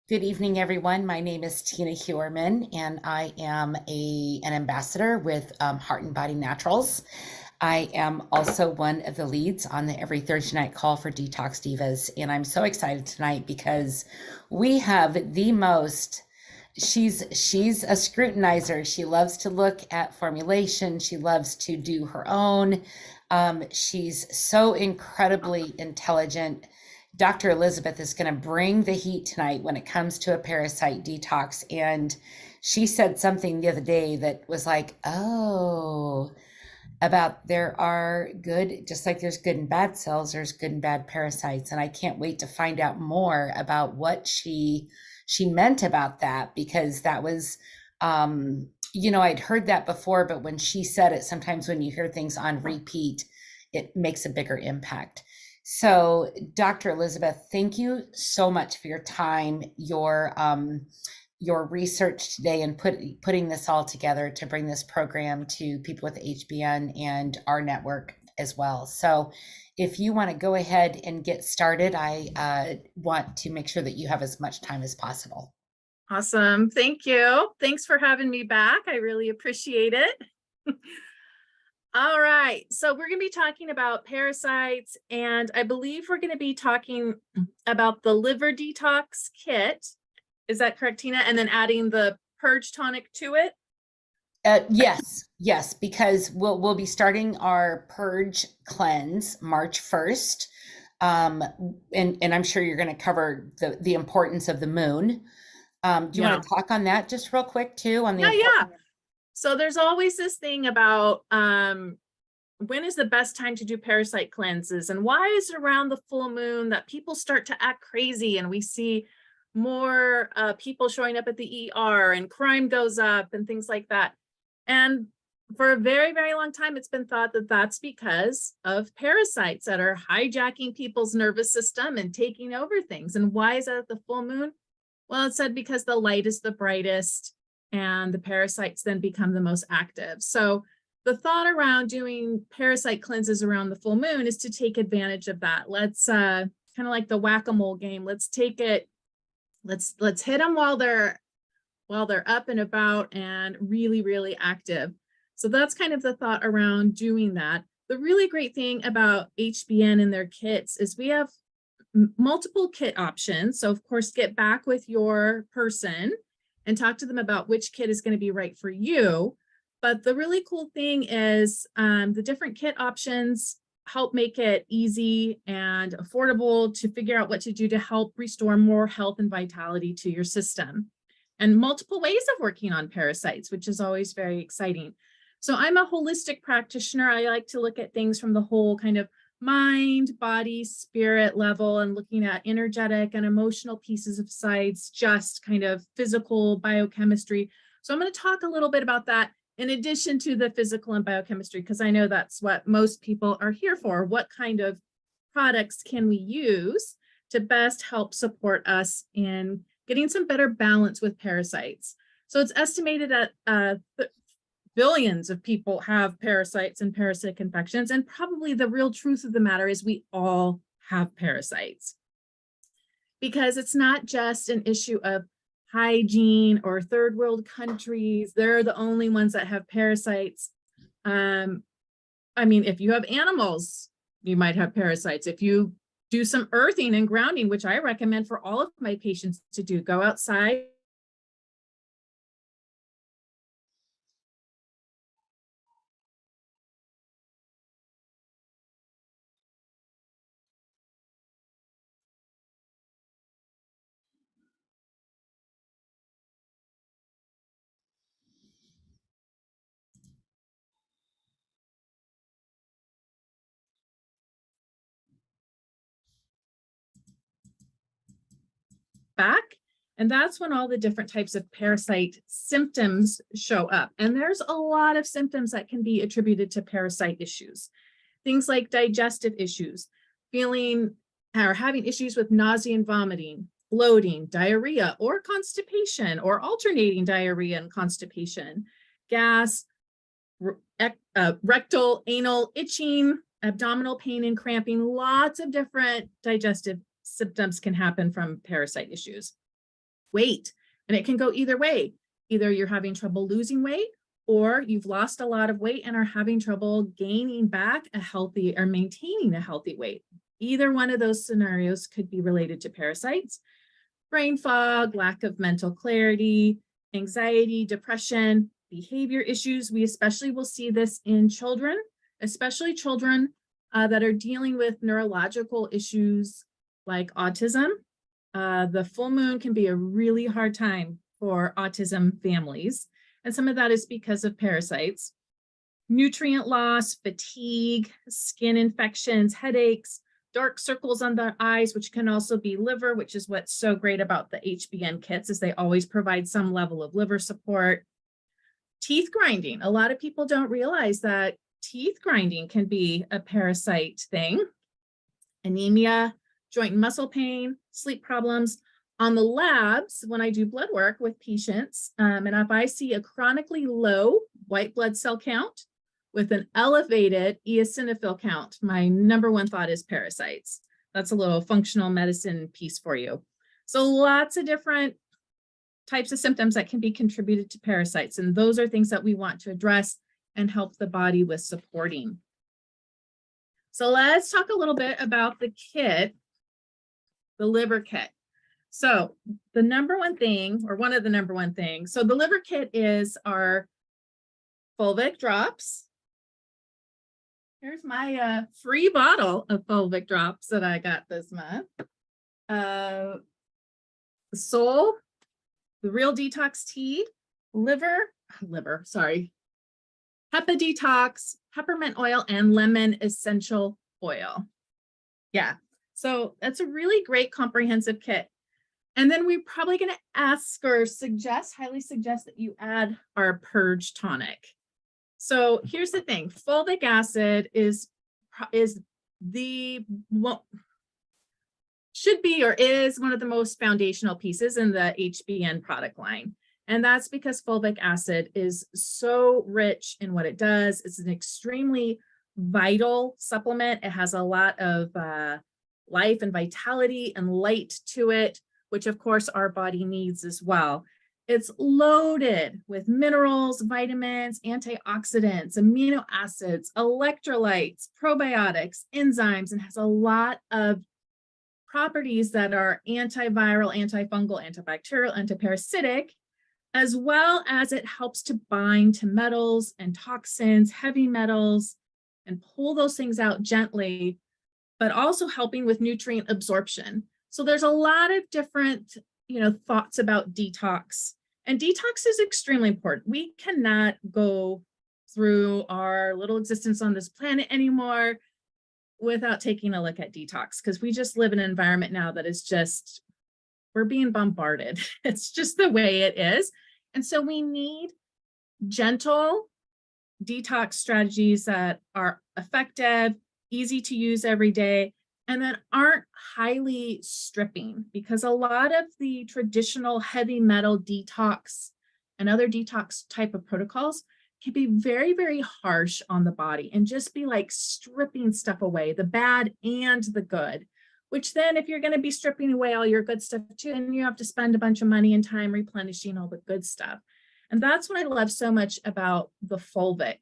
Good evening, everyone. My name is Tina Hewerman, and I am an ambassador with Heart and Body Naturals. I am also one of the leads on the every Thursday night call for Detox Divas, and I'm so excited tonight because we have the most. She's a scrutinizer. She loves to look at formulation. She loves to do her own. She's so incredibly intelligent. Dr. Elizabeth is going to bring the heat tonight when it comes to a parasite detox. And she said something the other day that was like, oh, about there are good, just like there's good and bad cells, there's good and bad parasites. And I can't wait to find out more about what she meant about that, because that was I'd heard that before, but when she said it, sometimes when you hear things on repeat, it makes a bigger impact. So, Dr. Elizabeth, thank you so much for your time, your research today, and putting this all together to bring this program to people with HBN and our network as well. So, if you want to go ahead and get started, I want to make sure that you have as much time as possible. Awesome. Thank you. Thanks for having me back. I really appreciate it. All right. So we're going to be talking about parasites, and I believe we're going to be talking about the liver detox kit. Is that correct, Tina? And then adding the purge tonic to it? Yes, because we'll be starting our purge cleanse March 1st. And I'm sure you're going to cover the importance of the moon. Do you want to talk on that just real quick too, on the Yeah. So there's always this thing about when is the best time to do parasite cleanses, and why is it around the full moon that people start to act crazy and we see more people showing up at the ER and crime goes up and things like that. And for a very, very long time, it's been thought that that's because of parasites that are hijacking people's nervous system and taking over things. And why is that at the full moon? Well, it's said because the light is the brightest and the parasites then become the most active. So the thought around doing parasite cleanses around the full moon is to take advantage of that. Let's kind of like the whack-a-mole game. Let's take it, let's hit them while they're up and about and really, really active. So that's kind of the thought around doing that. The really great thing about HBN and their kits is we have multiple kit options. So of course, get back with your person and talk to them about which kit is going to be right for you. But the really cool thing is the different kit options help make it easy and affordable to figure out what to do to help restore more health and vitality to your system. And multiple ways of working on parasites, which is always very exciting. So I'm a holistic practitioner. I like to look at things from the whole kind of mind, body, spirit level, and looking at energetic and emotional pieces of sides, just kind of physical biochemistry. So I'm going to talk a little bit about that in addition to the physical and biochemistry, because I know that's what most people are here for. What kind of products can we use to best help support us in getting some better balance with parasites? So it's estimated that billions of people have parasites and parasitic infections. And probably the real truth of the matter is we all have parasites, because it's not just an issue of hygiene or third world countries. They're the only ones that have parasites. I mean, if you have animals, you might have parasites. If you do some earthing and grounding, which I recommend for all of my patients to do, go outside. Back. And that's when all the different types of parasite symptoms show up. And there's a lot of symptoms that can be attributed to parasite issues. Things like digestive issues, feeling or having issues with nausea and vomiting, bloating, diarrhea, or constipation, or alternating diarrhea and constipation, gas, rectal, anal itching, abdominal pain and cramping. Lots of different digestive symptoms can happen from parasite issues. weight. And it can go either way. Either you're having trouble losing weight, or you've lost a lot of weight and are having trouble gaining back a healthy or maintaining a healthy weight. Either one of those scenarios could be related to parasites. Brain fog, lack of mental clarity, anxiety, depression, behavior issues. We especially will see this in children, especially children that are dealing with neurological issues like autism. The full moon can be a really hard time for autism families, and some of that is because of parasites. Nutrient loss, fatigue, skin infections, headaches, dark circles on the eyes, which can also be liver, which is what's so great about the HBN kits, is they always provide some level of liver support. Teeth grinding. A lot of people don't realize that teeth grinding can be a parasite thing. Anemia, joint and muscle pain, sleep problems. On the labs, when I do blood work with patients, and if I see a chronically low white blood cell count with an elevated eosinophil count, my number one thought is parasites. That's a little functional medicine piece for you. So lots of different types of symptoms that can be contributed to parasites, and those are things that we want to address and help the body with supporting. So let's talk a little bit about the kit, the liver kit. So the number one thing, or one of the number one things, so the liver kit is our fulvic drops. Here's my free bottle of fulvic drops that I got this month. The Soul, the Real Detox Tea, Hepa Detox, peppermint oil, and lemon essential oil. Yeah, so that's a really great comprehensive kit. And then we're probably going to ask or highly suggest that you add our Purge tonic. So here's the thing, fulvic acid should be or is one of the most foundational pieces in the HBN product line. And that's because fulvic acid is so rich in what it does. It's an extremely vital supplement. It has a lot of life and vitality and light to it, which of course our body needs as well. It's loaded with minerals, vitamins, antioxidants, amino acids, electrolytes, probiotics, enzymes, and has a lot of properties that are antiviral, antifungal, antibacterial, antiparasitic, as well as it helps to bind to metals and toxins, heavy metals, and pull those things out gently, but also helping with nutrient absorption. So there's a lot of different, thoughts about detox, and detox is extremely important. We cannot go through our little existence on this planet anymore without taking a look at detox, because we just live in an environment now that is just, we're being bombarded. It's just the way it is. And so we need gentle detox strategies that are effective, easy to use every day, and that aren't highly stripping, because a lot of the traditional heavy metal detox and other detox type of protocols can be very, very harsh on the body and just be like stripping stuff away, the bad and the good, which then if you're going to be stripping away all your good stuff too, then you have to spend a bunch of money and time replenishing all the good stuff. And that's what I love so much about the fulvic,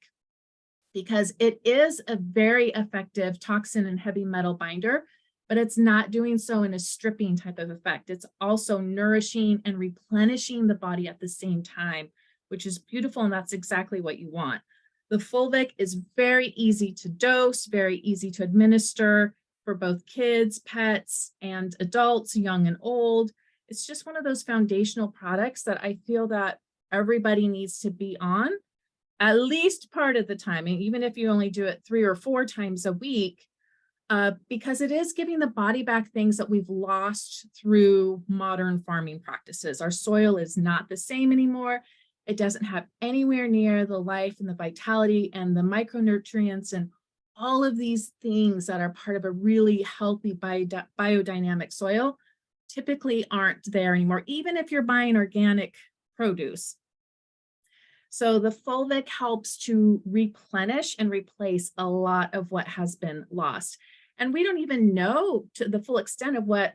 because it is a very effective toxin and heavy metal binder, but it's not doing so in a stripping type of effect. It's also nourishing and replenishing the body at the same time, which is beautiful, and that's exactly what you want. The fulvic is very easy to dose, very easy to administer for both kids, pets, and adults, young and old. It's just one of those foundational products that I feel that everybody needs to be on at least part of the time, and even if you only do it 3 or 4 times a week, because it is giving the body back things that we've lost through modern farming practices. Our soil is not the same anymore. It doesn't have anywhere near the life and the vitality and the micronutrients and all of these things that are part of a really healthy biodynamic soil typically aren't there anymore, even if you're buying organic produce. So the fulvic helps to replenish and replace a lot of what has been lost. And we don't even know to the full extent of what,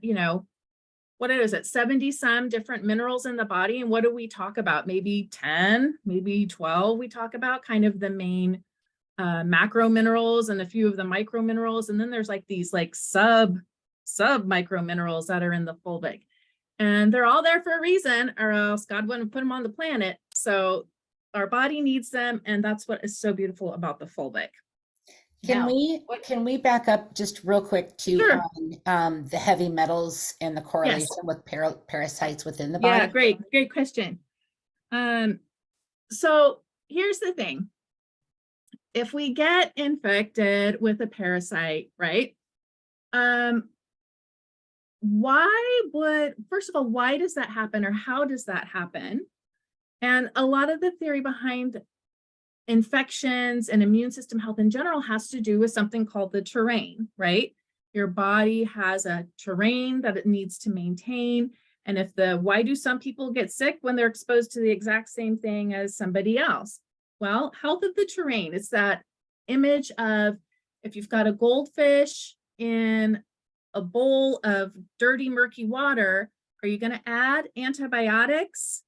what is it, 70 some different minerals in the body. And what do we talk about? Maybe 10, maybe 12. We talk about kind of the main macro minerals and a few of the micro minerals. And then there's like these like sub micro minerals that are in the fulvic. And they're all there for a reason, or else God wouldn't put them on the planet. So our body needs them. And that's what is so beautiful about the fulvic. Can Now, we back up just real quick to sure. the heavy metals and the correlation Yes. with parasites within the Yeah, body? great question. So here's the thing. If we get infected with a parasite, right? First of all, why does that happen, or how does that happen? And a lot of the theory behind infections and immune system health in general has to do with something called the terrain, right? Your body has a terrain that it needs to maintain. And why do some people get sick when they're exposed to the exact same thing as somebody else? Well, health of the terrain. It's that image of if you've got a goldfish in a bowl of dirty, murky water, are you going to add antibiotics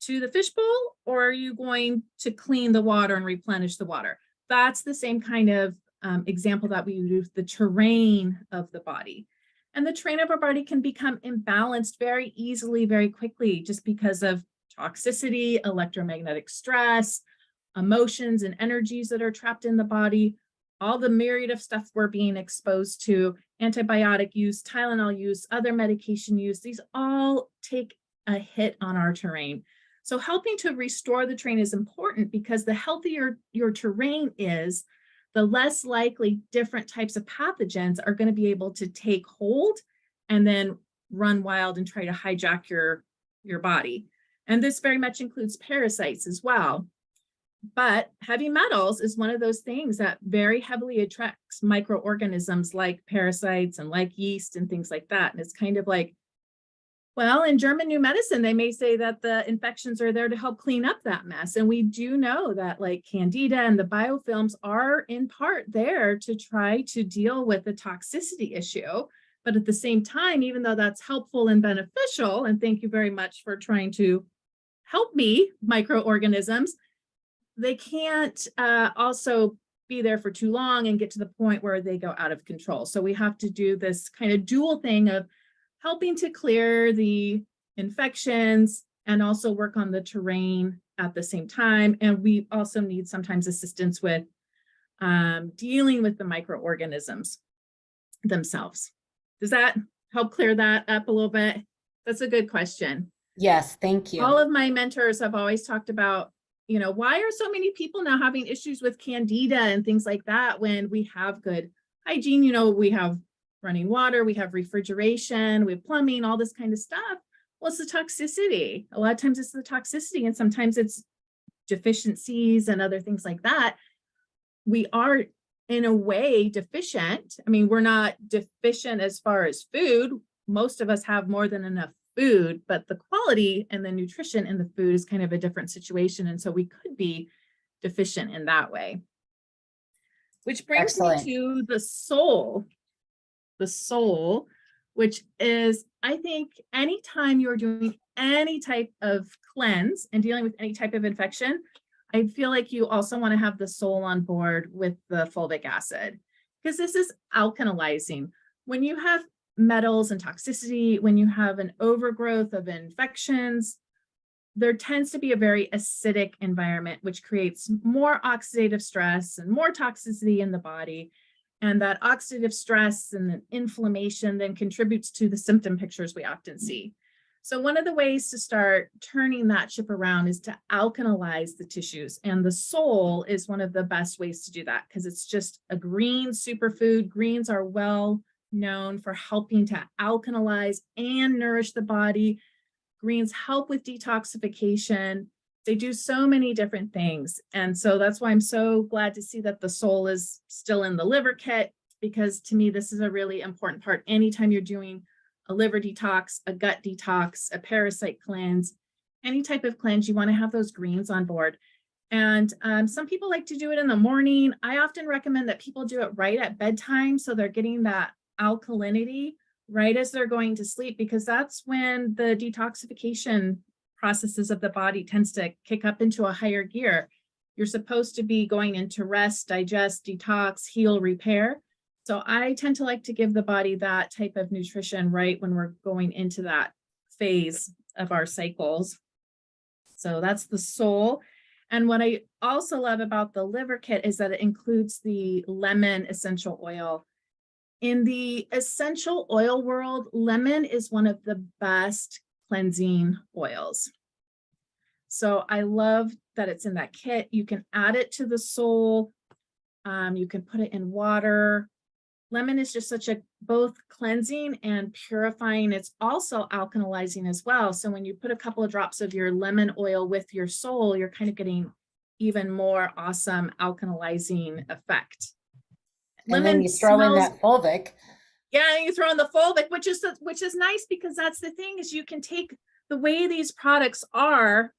to the fishbowl, or are you going to clean the water and replenish the water? That's the same kind of example that we use, the terrain of the body. And the terrain of our body can become imbalanced very easily, very quickly, just because of toxicity, electromagnetic stress, emotions and energies that are trapped in the body, all the myriad of stuff we're being exposed to, antibiotic use, Tylenol use, other medication use, these all take a hit on our terrain. So helping to restore the terrain is important, because the healthier your terrain is, the less likely different types of pathogens are going to be able to take hold and then run wild and try to hijack your body. And this very much includes parasites as well. But heavy metals is one of those things that very heavily attracts microorganisms like parasites and like yeast and things like that. And it's kind of like, well, in German new medicine, they may say that the infections are there to help clean up that mess. And we do know that like Candida and the biofilms are in part there to try to deal with the toxicity issue. But at the same time, even though that's helpful and beneficial, and thank you very much for trying to help me, microorganisms, they can't also be there for too long and get to the point where they go out of control. So we have to do this kind of dual thing of helping to clear the infections and also work on the terrain at the same time. And we also need sometimes assistance with dealing with the microorganisms themselves. Does that help clear that up a little bit? That's a good question. Yes, thank you. All of my mentors have always talked about, why are so many people now having issues with Candida and things like that when we have good hygiene? We have running water, we have refrigeration, we have plumbing, all this kind of stuff. Well, it's the toxicity. A lot of times it's the toxicity, and sometimes it's deficiencies and other things like that. We are in a way deficient. I mean, we're not deficient as far as food. Most of us have more than enough food, but the quality and the nutrition in the food is kind of a different situation. And so we could be deficient in that way. Which brings Excellent. me to the soul, which is, I think, anytime you're doing any type of cleanse and dealing with any type of infection, I feel like you also want to have the soul on board with the fulvic acid, because this is alkalizing. When you have metals and toxicity, when you have an overgrowth of infections, there tends to be a very acidic environment, which creates more oxidative stress and more toxicity in the body. And that oxidative stress and the inflammation then contributes to the symptom pictures we often see. So one of the ways to start turning that ship around is to alkalize the tissues. And the soul is one of the best ways to do that, because it's just a green superfood. Greens are well known for helping to alkalize and nourish the body. Greens help with detoxification. They do so many different things. And so that's why I'm so glad to see that the soul is still in the liver kit, because to me, this is a really important part. Anytime you're doing a liver detox, a gut detox, a parasite cleanse, any type of cleanse, you want to have those greens on board. And some people like to do it in the morning. I often recommend that people do it right at bedtime, so they're getting that alkalinity right as they're going to sleep, because that's when the detoxification processes of the body tends to kick up into a higher gear. You're supposed to be going into rest, digest, detox, heal, repair. So I tend to like to give the body that type of nutrition right when we're going into that phase of our cycles. So that's the soul. And what I also love about the liver kit is that it includes the lemon essential oil. In the essential oil world, lemon is one of the best cleansing oils. So I love that it's in that kit. You can add it to the soul. You can put it in water. Lemon is just such a both cleansing and purifying. It's also alkalizing as well. So when you put a couple of drops of your lemon oil with your soul, you're kind of getting even more awesome alkalizing effect. And then you throw in that fulvic. Yeah, you throw in the fulvic, which is nice, because that's the thing, is you can take the way these products are,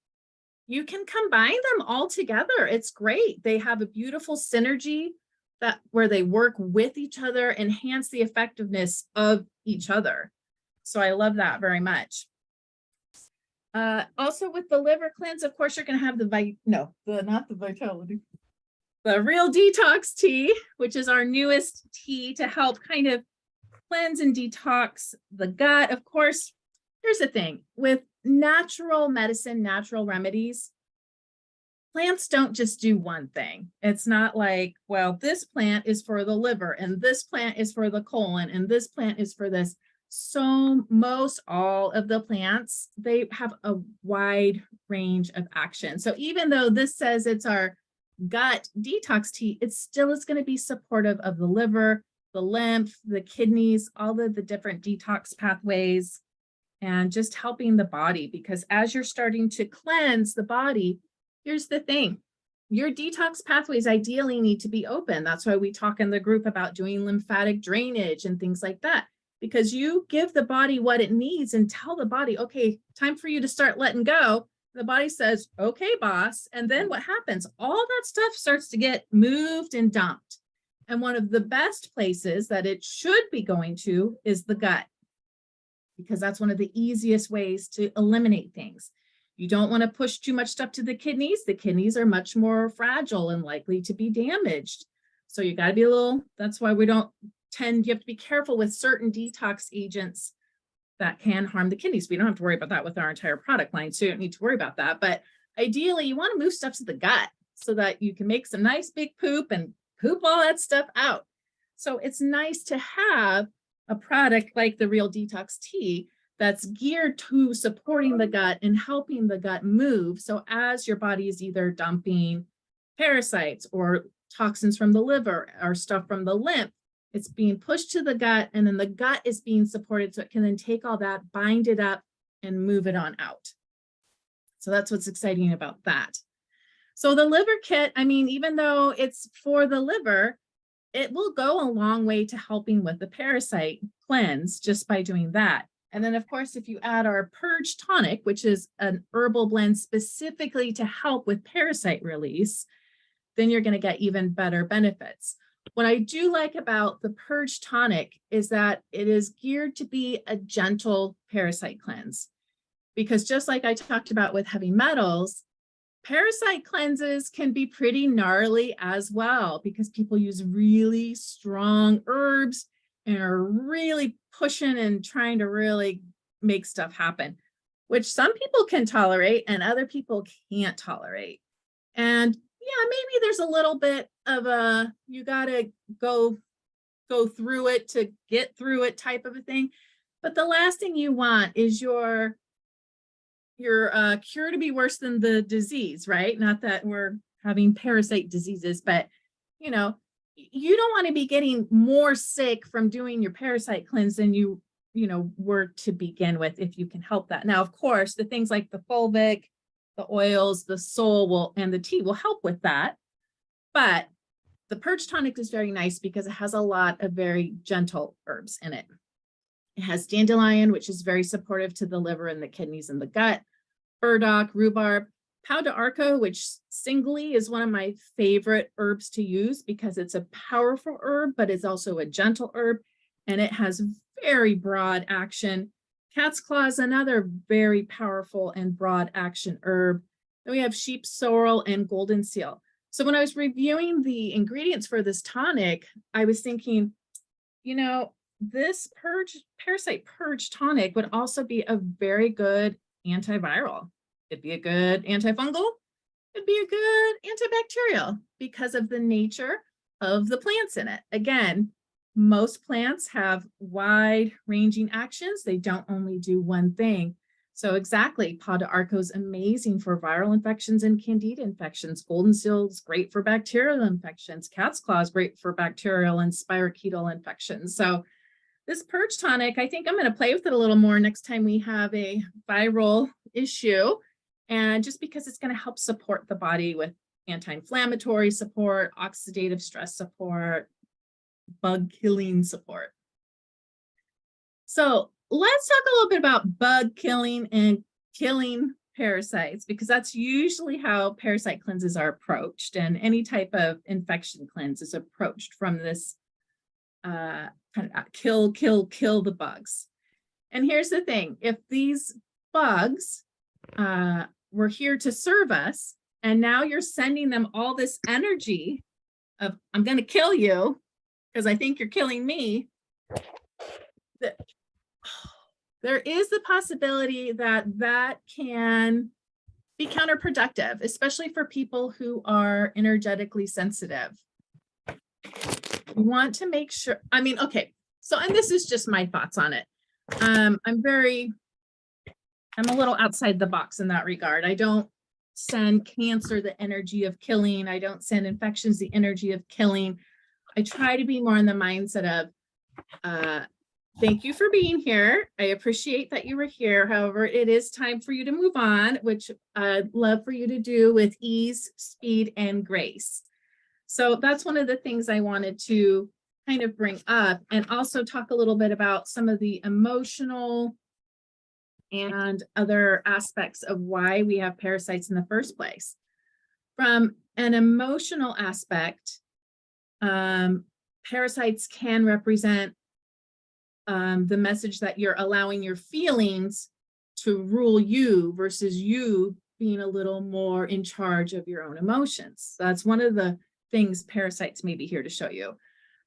you can combine them all together. It's great. They have a beautiful synergy that where they work with each other, enhance the effectiveness of each other. So I love that very much. Also with the liver cleanse, of course, you're going to have not the vitality, the real detox tea, which is our newest tea to help kind of cleanse and detox the gut. Of course, here's the thing with natural medicine, natural remedies, plants don't just do one thing. It's not like, well, this plant is for the liver and this plant is for the colon and this plant is for this. So most all of the plants, they have a wide range of action. So even though this says it's our gut detox tea, it still is going to be supportive of the liver, the lymph, the kidneys, all of the different detox pathways, and just helping the body. Because as you're starting to cleanse the body, here's the thing, your detox pathways ideally need to be open. That's why we talk in the group about doing lymphatic drainage and things like that, because you give the body what it needs and tell the body, okay, time for you to start letting go. The body says, okay, boss. And then what happens? All that stuff starts to get moved and dumped. And one of the best places that it should be going to is the gut, because that's one of the easiest ways to eliminate things. You don't want to push too much stuff to the kidneys. The kidneys are much more fragile and likely to be damaged. So you got to be that's why you have to be careful with certain detox agents that can harm the kidneys. We don't have to worry about that with our entire product line, so you don't need to worry about that. But ideally, you want to move stuff to the gut so that you can make some nice big poop and poop all that stuff out. So it's nice to have a product like the Real Detox Tea that's geared to supporting the gut and helping the gut move. So as your body is either dumping parasites or toxins from the liver or stuff from the lymph, it's being pushed to the gut, and then the gut is being supported so it can then take all that, bind it up, and move it on out. So that's what's exciting about that. So the liver kit, I mean, even though it's for the liver, it will go a long way to helping with the parasite cleanse just by doing that. And then, of course, if you add our Purge Tonic, which is an herbal blend specifically to help with parasite release, then you're going to get even better benefits. What I do like about the Purge Tonic is that it is geared to be a gentle parasite cleanse. Because just like I talked about with heavy metals, parasite cleanses can be pretty gnarly as well, because people use really strong herbs and are really pushing and trying to really make stuff happen, which some people can tolerate and other people can't tolerate. And yeah, maybe there's a little bit of you gotta go through it to get through it type of a thing. But the last thing you want is your cure to be worse than the disease, right? Not that we're having parasite diseases, but you don't want to be getting more sick from doing your parasite cleanse than you were to begin with, if you can help that. Now, of course, the things like the fulvic, the oils, the soul and the tea will help with that. But the Purge Tonic is very nice because it has a lot of very gentle herbs in it. It has dandelion, which is very supportive to the liver and the kidneys and the gut, burdock, rhubarb, pau d'arco, which singly is one of my favorite herbs to use because it's a powerful herb, but it's also a gentle herb. And it has very broad action. Cat's claw is another very powerful and broad action herb. Then we have sheep sorrel and golden seal. So when I was reviewing the ingredients for this tonic, I was thinking, you know, this parasite purge tonic would also be a very good antiviral. It'd be a good antifungal. It'd be a good antibacterial because of the nature of the plants in it. Again, most plants have wide ranging actions. They don't only do one thing. So exactly, Pau d'Arco is amazing for viral infections and candida infections. Golden seal is great for bacterial infections. Cat's claw is great for bacterial and spirochetal infections. So this purge tonic, I think I'm going to play with it a little more next time we have a viral issue. And just because it's going to help support the body with anti-inflammatory support, oxidative stress support, bug killing support. So let's talk a little bit about bug killing and killing parasites, because that's usually how parasite cleanses are approached, and any type of infection cleanse is approached from this kind of kill the bugs. And here's the thing, if these bugs were here to serve us, and now you're sending them all this energy of, I'm going to kill you because I think you're killing me, there is the possibility that that can be counterproductive, especially for people who are energetically sensitive. You want to make sure, I mean, okay, so, and this is just my thoughts on it. I'm a little outside the box in that regard. I don't send cancer the energy of killing. I don't send infections the energy of killing. I try to be more in the mindset of, thank you for being here. I appreciate that you were here. However, it is time for you to move on, which I'd love for you to do with ease, speed, and grace. So that's one of the things I wanted to kind of bring up, and also talk a little bit about some of the emotional and other aspects of why we have parasites in the first place. From an emotional aspect, parasites can represent the message that you're allowing your feelings to rule you versus you being a little more in charge of your own emotions. That's one of the things parasites may be here to show you.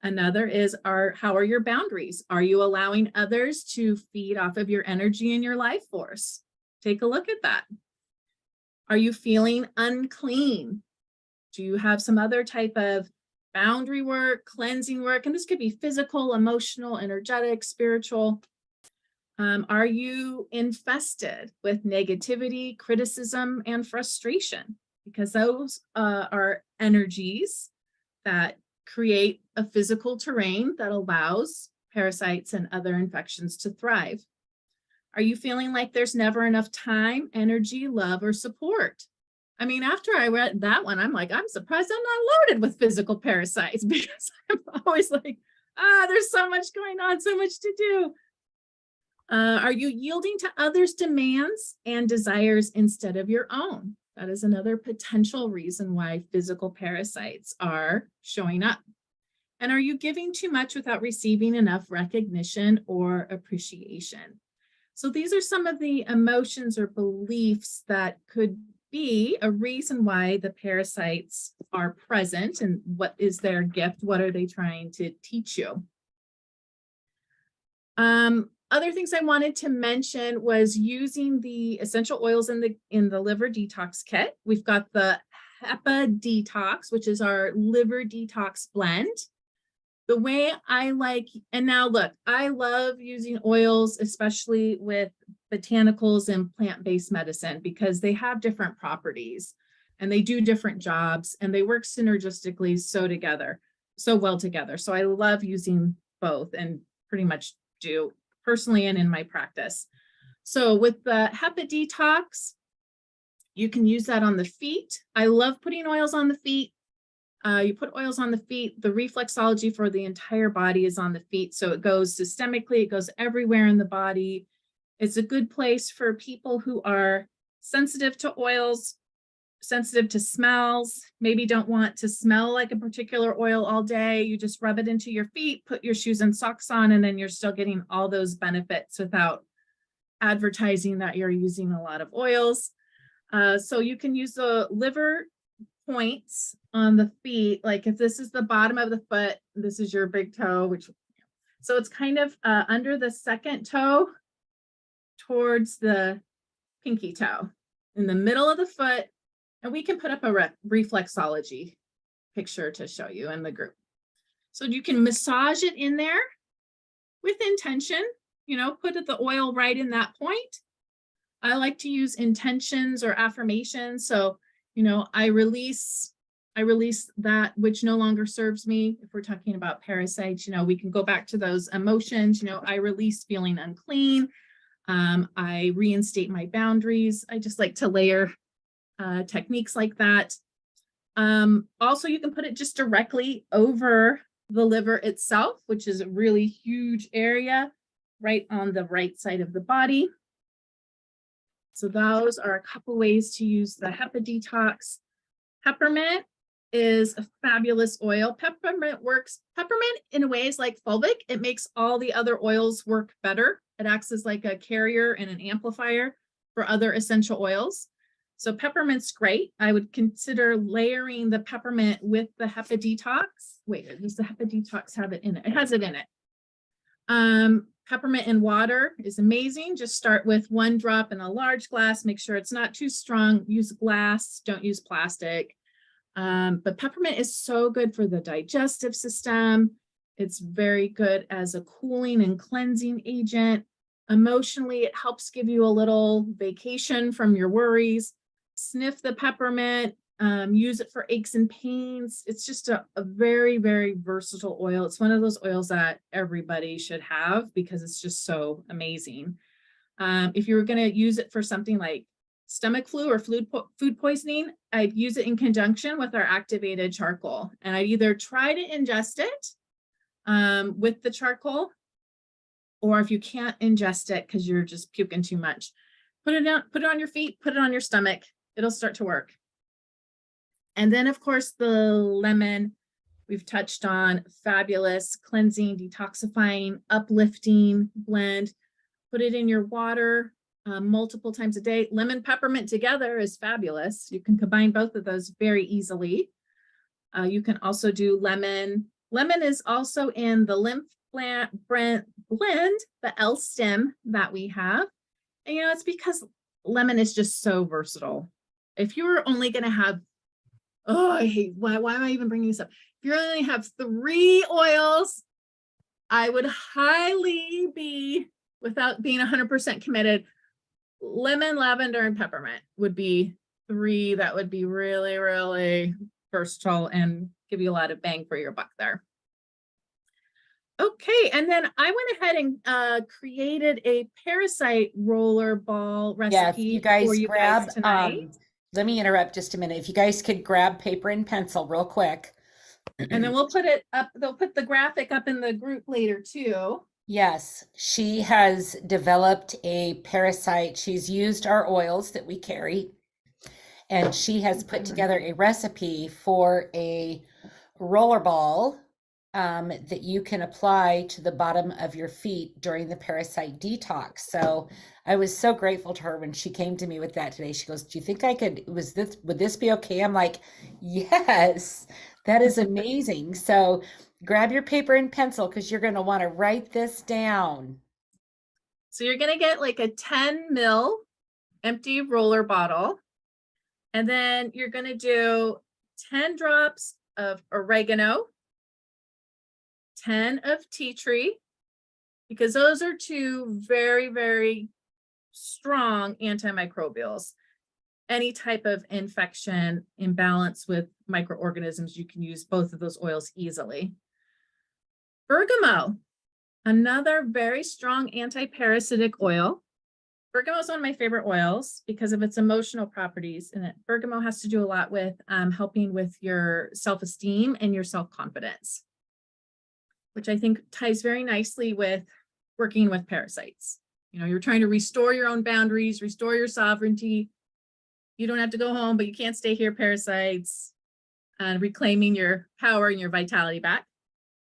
Another is, how are your boundaries? Are you allowing others to feed off of your energy and your life force? Take a look at that. Are you feeling unclean? Do you have some other type of boundary work, cleansing work? And this could be physical, emotional, energetic, spiritual. Are you infested with negativity, criticism, and frustration? Because those are energies that create a physical terrain that allows parasites and other infections to thrive. Are you feeling like there's never enough time, energy, love, or support? I mean, after I read that one, I'm like, I'm surprised I'm not loaded with physical parasites, because I'm always like, there's so much going on, so much to do. Are you yielding to others' demands and desires instead of your own? That is another potential reason why physical parasites are showing up. And are you giving too much without receiving enough recognition or appreciation? So these are some of the emotions or beliefs that could be a reason why the parasites are present, and what is their gift? What are they trying to teach you? Other things I wanted to mention was using the essential oils in the liver detox kit. We've got the HEPA detox, which is our liver detox blend. The way I like, and now look, I love using oils, especially with botanicals and plant-based medicine, because they have different properties and they do different jobs, and they work synergistically so well together. So I love using both, and pretty much do personally and in my practice. So with the HEPA detox, you can use that on the feet. I love putting oils on the feet. You put oils on the feet, the reflexology for the entire body is on the feet. So it goes systemically, it goes everywhere in the body. It's a good place for people who are sensitive to oils, sensitive to smells, maybe don't want to smell like a particular oil all day, you just rub it into your feet, put your shoes and socks on, and then you're still getting all those benefits without advertising that you're using a lot of oils. So you can use the liver points on the feet. Like if this is the bottom of the foot, this is your big toe, so it's kind of under the second toe towards the pinky toe in the middle of the foot. And we can put up a reflexology picture to show you in the group. So you can massage it in there with intention, put the oil right in that point. I like to use intentions or affirmations. So, I release that which no longer serves me. If we're talking about parasites, we can go back to those emotions. I release feeling unclean. I reinstate my boundaries. I just like to layer techniques like that. Also, you can put it just directly over the liver itself, which is a really huge area right on the right side of the body. So those are a couple ways to use the HEPA detox. Peppermint is a fabulous oil. Peppermint in a way is like fulvic. It makes all the other oils work better. It acts as like a carrier and an amplifier for other essential oils. So peppermint's great. I would consider layering the peppermint with the HEPA detox. Wait, does the HEPA detox have it in it? It has it in it. Peppermint in water is amazing. Just start with 1 drop in a large glass. Make sure it's not too strong. Use glass, don't use plastic. But peppermint is so good for the digestive system. It's very good as a cooling and cleansing agent. Emotionally, it helps give you a little vacation from your worries. Sniff the peppermint, use it for aches and pains. It's just a very, very versatile oil. It's one of those oils that everybody should have because it's just so amazing. If you were going to use it for something like stomach flu or food poisoning, I'd use it in conjunction with our activated charcoal. And I'd either try to ingest it with the charcoal, or if you can't ingest it because you're just puking too much, put it on your feet, put it on your stomach. It'll start to work. And then, of course, the lemon we've touched on. Fabulous, cleansing, detoxifying, uplifting blend. Put it in your water multiple times a day. Lemon peppermint together is fabulous. You can combine both of those very easily. You can also do lemon. Lemon is also in the lymph blend, the L stem that we have. And it's because lemon is just so versatile. If you're only going to have, I hate, why am I even bringing this up? If you only have 3 oils, I would highly be, without being 100% committed, lemon, lavender, and peppermint would be 3 that would be really, really versatile and give you a lot of bang for your buck there. Okay, and then I went ahead and created a parasite roller ball recipe you guys for you grab, guys tonight. let me interrupt just a minute. If you guys could grab paper and pencil real quick. And then we'll put it up, they'll put the graphic up in the group later too. Yes, she has developed a parasite. She's used our oils that we carry, and she has put together a recipe for a roller ball that you can apply to the bottom of your feet during the parasite detox. So I was so grateful to her when she came to me with that today. She goes, "Do you think I could, would this be okay?" I'm like, "Yes, that is amazing." So grab your paper and pencil because you're going to want to write this down. So you're going to get like a 10 ml empty roller bottle. And then you're going to do 10 drops of oregano, 10 of tea tree, because those are 2 very, very strong antimicrobials. Any type of infection, imbalance with microorganisms, you can use both of those oils easily. Bergamot, another very strong anti-parasitic oil. Bergamot is one of my favorite oils because of its emotional properties. And bergamot has to do a lot with helping with your self-esteem and your self-confidence, which I think ties very nicely with working with parasites. You're trying to restore your own boundaries, restore your sovereignty. You don't have to go home, but you can't stay here, parasites. And reclaiming your power and your vitality back.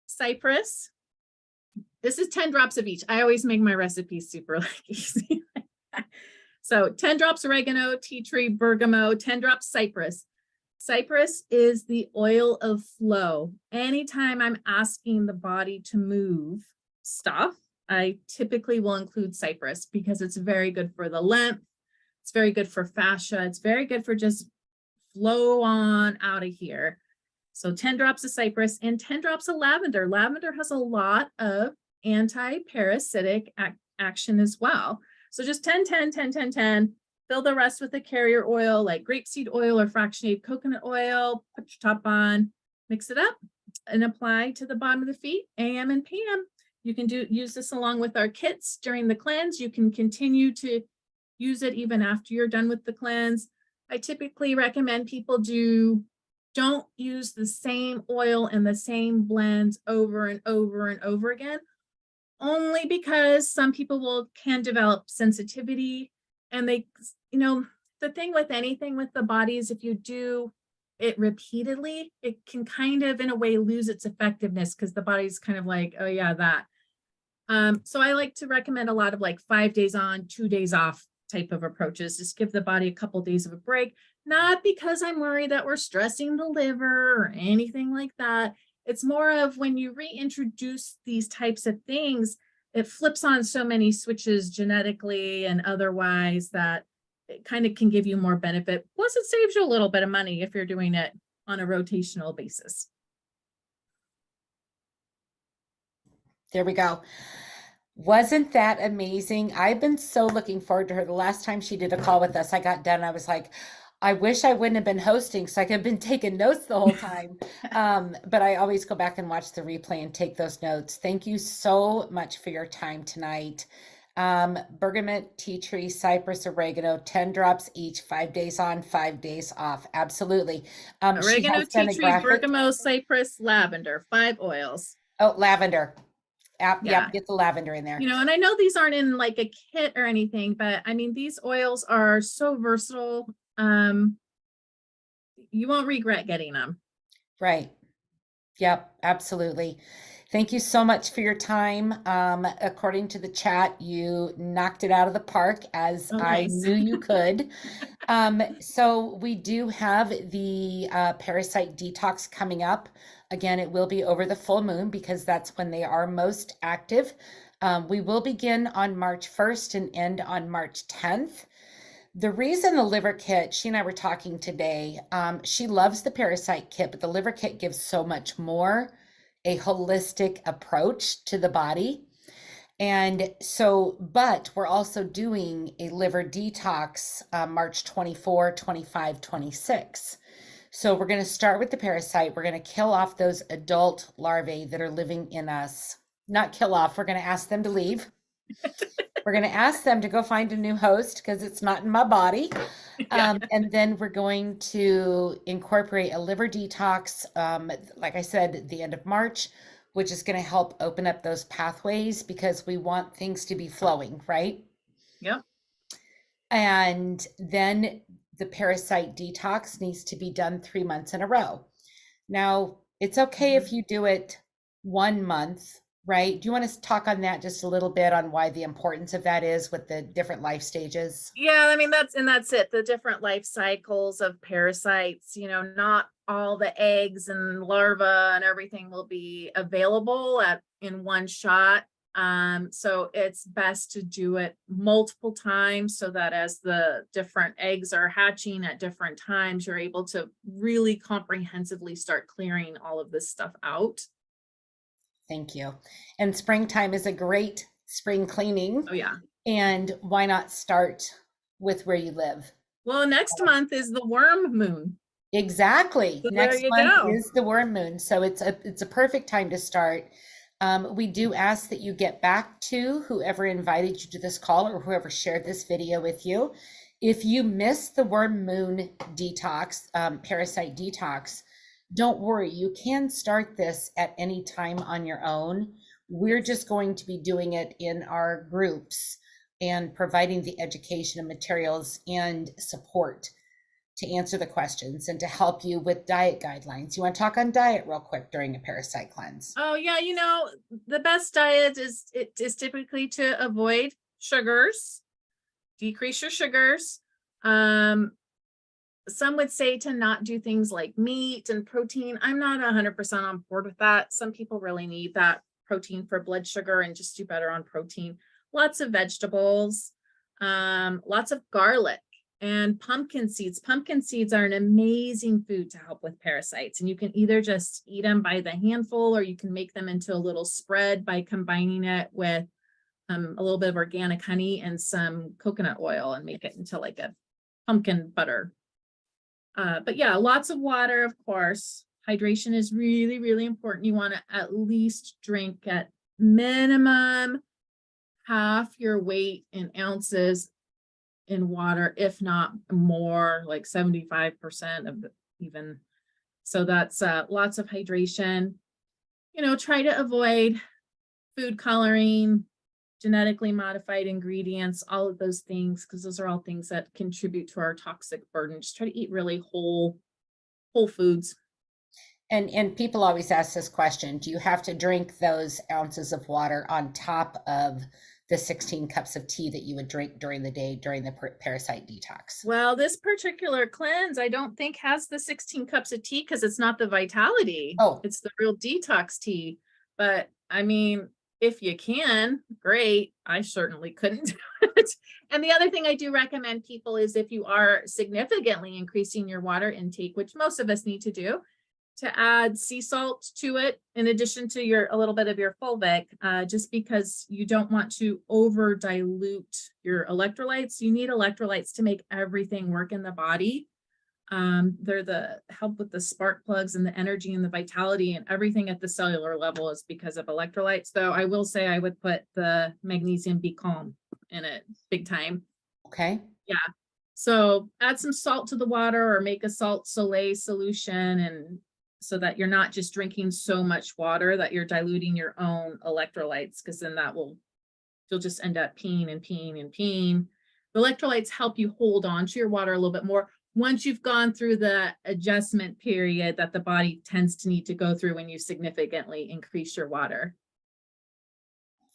Cypress. This is 10 drops of each. I always make my recipes super easy. So 10 drops oregano, tea tree, bergamot, 10 drops cypress. Cypress is the oil of flow. Anytime I'm asking the body to move stuff, I typically will include cypress because it's very good for the lymph. It's very good for fascia. It's very good for just flow on out of here. So 10 drops of cypress and 10 drops of lavender. Lavender has a lot of anti-parasitic action as well. So just 10, 10, 10, 10, 10. Fill the rest with a carrier oil like grapeseed oil or fractionated coconut oil. Put your top on, mix it up, and apply to the bottom of the feet, AM and PM. You can use this along with our kits during the cleanse. You can continue to use it even after you're done with the cleanse. I typically recommend people don't use the same oil and the same blends over and over and over again, only because some people can develop sensitivity. And they, the thing with anything with the body is if you do it repeatedly, it can kind of in a way lose its effectiveness because the body's kind of like, oh yeah, that. So I like to recommend a lot of like 5 days on, 2 days off type of approaches. Just give the body a couple days of a break, not because I'm worried that we're stressing the liver or anything like that. It's more of when you reintroduce these types of things, it flips on so many switches genetically and otherwise that it kind of can give you more benefit. Plus it saves you a little bit of money if you're doing it on a rotational basis. There we go. Wasn't that amazing? I've been so looking forward to her. The last time she did a call with us, I got done. I was like, I wish I wouldn't have been hosting so I could have been taking notes the whole time. But I always go back and watch the replay and take those notes. Thank you so much for your time tonight. Bergamot, tea tree, cypress, oregano, 10 drops each, 5 days on, 5 days off. Absolutely. Oregano, tea tree, bergamot, cypress, lavender, 5 oils. Oh, lavender. Yeah. Yep, get the lavender in there. And I know these aren't in like a kit or anything, but I mean, these oils are so versatile. You won't regret getting them. Right. Yep, absolutely. Thank you so much for your time. According to the chat, you knocked it out of the park, as I knew you could. So we do have the parasite detox coming up. Again, it will be over the full moon because that's when they are most active. We will begin on March 1st and end on March 10th. The reason the liver kit, she and I were talking today, she loves the parasite kit, but the liver kit gives so much more, a holistic approach to the body. And so, but we're also doing a liver detox March 24, 25, 26. So we're going to start with the parasite. We're going to kill off those adult larvae that are living in us. Not kill off, we're going to ask them to leave. We're going to ask them to go find a new host because it's not in my body. And then we're going to incorporate a liver detox, like I said, at the end of March, which is going to help open up those pathways because we want things to be flowing, right? Yep. And then the parasite detox needs to be done 3 months in a row. Now, it's okay if you do it 1 month, right? Do you want to talk on that just a little bit on why the importance of that is with the different life stages? Yeah, I mean, that's it. The different life cycles of parasites, not all the eggs and larvae and everything will be available in one shot. So it's best to do it multiple times so that as the different eggs are hatching at different times, you're able to really comprehensively start clearing all of this stuff out. Thank you. And springtime is a great spring cleaning. Oh yeah. And why not start with where you live? Well, next month is the worm moon. Exactly. So next month is the worm moon. So it's a perfect time to start. We do ask that you get back to whoever invited you to this call or whoever shared this video with you. If you missed the worm moon detox, parasite detox, don't worry, you can start this at any time on your own. We're just going to be doing it in our groups and providing the education and materials and support. to answer the questions and to help you with diet guidelines. You want to talk on diet real quick during a parasite cleanse? Oh yeah, the best diet is typically to avoid sugars, decrease your sugars. Some would say to not do things like meat and protein. I'm not 100% on board with that. Some people really need that protein for blood sugar and just do better on protein. Lots of vegetables, lots of garlic and pumpkin seeds. Pumpkin seeds are an amazing food to help with parasites. And you can either just eat them by the handful, or you can make them into a little spread by combining it with a little bit of organic honey and some coconut oil and make it into like a pumpkin butter. But yeah, lots of water, of course. Hydration is really, really important. You want to at least drink at minimum half your weight in ounces in water, if not more, like 75% of the even. So that's lots of hydration. Try to avoid food coloring, genetically modified ingredients, all of those things, because those are all things that contribute to our toxic burden. Just try to eat really whole foods. And people always ask this question, do you have to drink those ounces of water on top of the 16 cups of tea that you would drink during the day during the parasite detox? Well, this particular cleanse, I don't think has the 16 cups of tea because it's not the Vitality. Oh, it's the real detox tea. But I mean, if you can, great. I certainly couldn't do it. And the other thing I do recommend people is if you are significantly increasing your water intake, which most of us need to do, to add sea salt to it in addition to a little bit of your fulvic, just because you don't want to over dilute your electrolytes. You need electrolytes to make everything work in the body. They're the help with the spark plugs and the energy and the vitality, and everything at the cellular level is because of electrolytes. Though I will say I would put the magnesium B calm in it big time. Okay. Yeah. So add some salt to the water or make a salt soleil solution, and so that you're not just drinking so much water that you're diluting your own electrolytes, because then you'll just end up peeing and peeing and peeing. The electrolytes help you hold on to your water a little bit more once you've gone through the adjustment period that the body tends to need to go through when you significantly increase your water.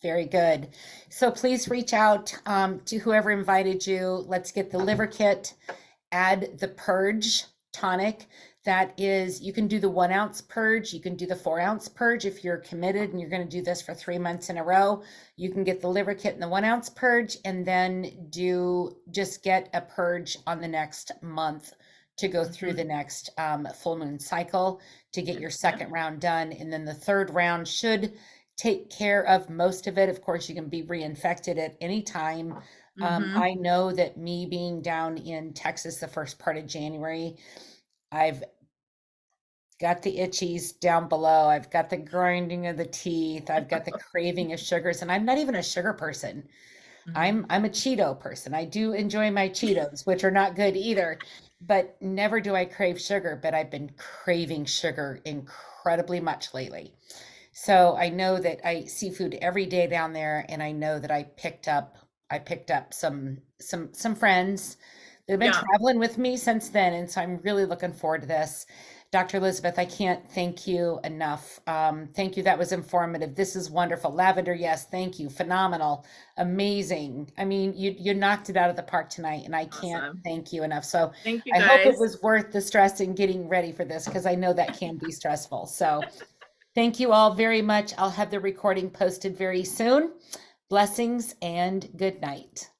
Very good. So please reach out to whoever invited you. Let's get the liver kit, add the purge tonic. That is, you can do the 1 ounce purge. You can do the 4 ounce purge if you're committed and you're going to do this for 3 months in a row. You can get the liver kit and the 1 ounce purge, and then just get a purge on the next month to go through the next full moon cycle to get your second round done. And then the third round should take care of most of it. Of course, you can be reinfected at any time. I know that me being down in Texas the first part of January, I've got the itchies down below. I've got the grinding of the teeth. I've got the craving of sugars, and I'm not even a sugar person. I'm a Cheeto person. I do enjoy my Cheetos, which are not good either, but never do I crave sugar, but I've been craving sugar incredibly much lately. So I know that I eat seafood every day down there, and I know that I picked up some friends that have been traveling with me since then, and so I'm really looking forward to this. Dr. Elizabeth, I can't thank you enough. Thank you. That was informative. This is wonderful. Lavender, yes, thank you. Phenomenal. Amazing. I mean, you knocked it out of the park tonight, and I can't thank you enough. So thank you, I guys. hope it was worth the stress in getting ready for this, because I know that can be stressful. So thank you all very much. I'll have the recording posted very soon. Blessings and good night.